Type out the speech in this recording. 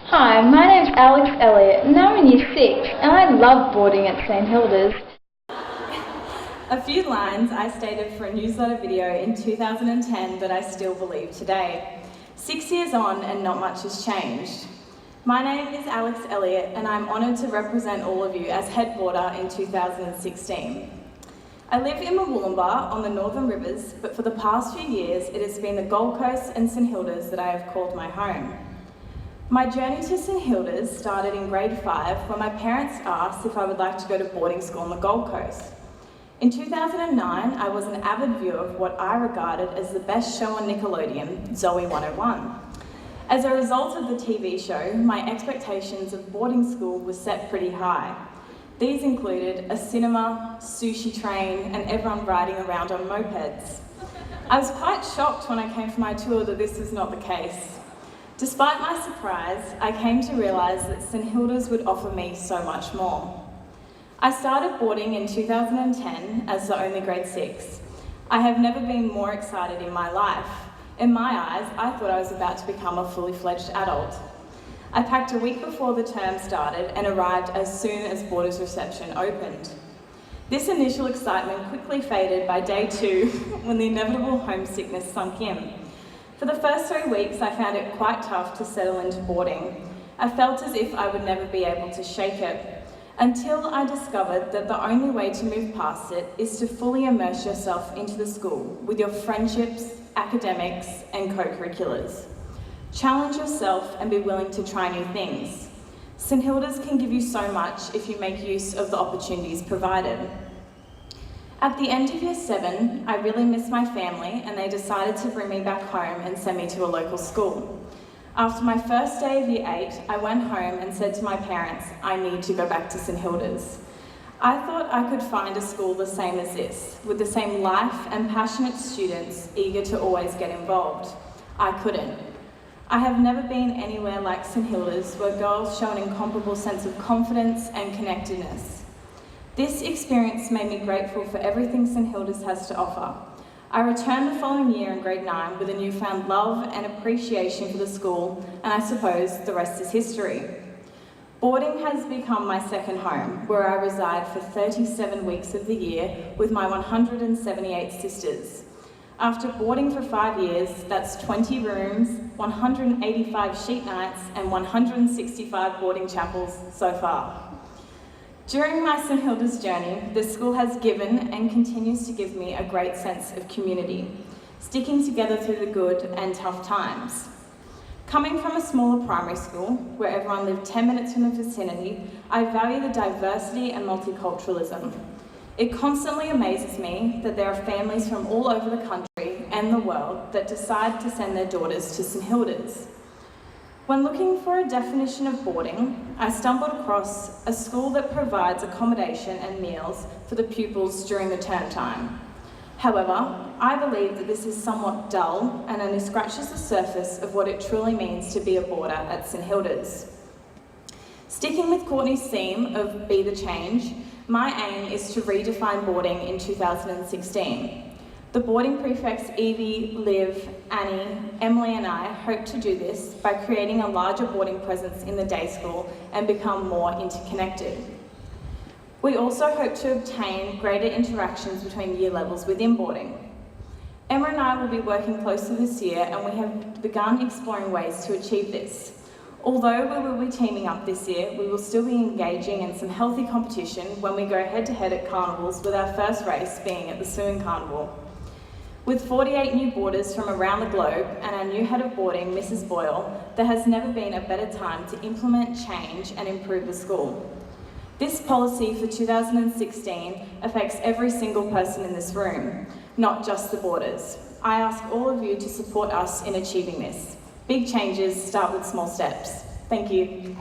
Hi, my name's Elliot and I'm in Year 6 and I love boarding at St Hilda's. A few lines I stated for a newsletter video in 2010 that I still believe today. 6 years on and not much has changed. My name is Elliot and I'm honoured to represent all of you as head boarder in 2016. I live in Wollongbar on the Northern Rivers, but for the past few years it has been the Gold Coast and St Hilda's that I have called my home. My journey to St Hilda's started in grade 5 when my parents asked if I would like to go to boarding school on the Gold Coast. In 2009, I was an avid viewer of what I regarded as the best show on Nickelodeon, Zoe 101. As a result of the TV show, my expectations of boarding school were set pretty high. These included a cinema, sushi train, and everyone riding around on mopeds. I was quite shocked when I came for my tour that this was not the case. Despite my surprise, I came to realise that St Hilda's would offer me so much more. I started boarding in 2010 as the only grade 6. I have never been more excited in my life. In my eyes, I thought I was about to become a fully fledged adult. I packed a week before the term started and arrived as soon as boarders reception opened. This initial excitement quickly faded by day 2 when the inevitable homesickness sunk in. For the first 3 weeks, I found it quite tough to settle into boarding. I felt as if I would never be able to shake it, until I discovered that the only way to move past it is to fully immerse yourself into the school with your friendships, academics, and co-curriculars. Challenge yourself and be willing to try new things. St Hilda's can give you so much if you make use of the opportunities provided. At the end of Year 7, I really missed my family and they decided to bring me back home and send me to a local school. After my first day of Year 8, I went home and said to my parents, I need to go back to St Hilda's. I thought I could find a school the same as this, with the same life and passionate students eager to always get involved. I couldn't. I have never been anywhere like St Hilda's where girls show an incomparable sense of confidence and connectedness. This experience made me grateful for everything St Hilda's has to offer. I returned the following year in grade 9 with a newfound love and appreciation for the school, and I suppose the rest is history. Boarding has become my second home, where I reside for 37 weeks of the year with my 178 sisters. After boarding for 5 years, that's 20 rooms, 185 sheet nights, and 165 boarding chapels so far. During my St Hilda's journey, the school has given and continues to give me a great sense of community, sticking together through the good and tough times. Coming from a smaller primary school, where everyone lived 10 minutes from the vicinity, I value the diversity and multiculturalism. It constantly amazes me that there are families from all over the country and the world that decide to send their daughters to St Hilda's. When looking for a definition of boarding, I stumbled across a school that provides accommodation and meals for the pupils during the term time. However, I believe that this is somewhat dull and only scratches the surface of what it truly means to be a boarder at St Hilda's. Sticking with Courtney's theme of Be the Change, my aim is to redefine boarding in 2016. The boarding prefects Evie, Liv, Annie, Emily and I hope to do this by creating a larger boarding presence in the day school and become more interconnected. We also hope to obtain greater interactions between year levels within boarding. Emma and I will be working closely this year and we have begun exploring ways to achieve this. Although we will be teaming up this year, we will still be engaging in some healthy competition when we go head-to-head at carnivals, with our first race being at the Suin Carnival. With 48 new boarders from around the globe and our new head of boarding, Mrs. Boyle, there has never been a better time to implement change and improve the school. This policy for 2016 affects every single person in this room, not just the boarders. I ask all of you to support us in achieving this. Big changes start with small steps. Thank you.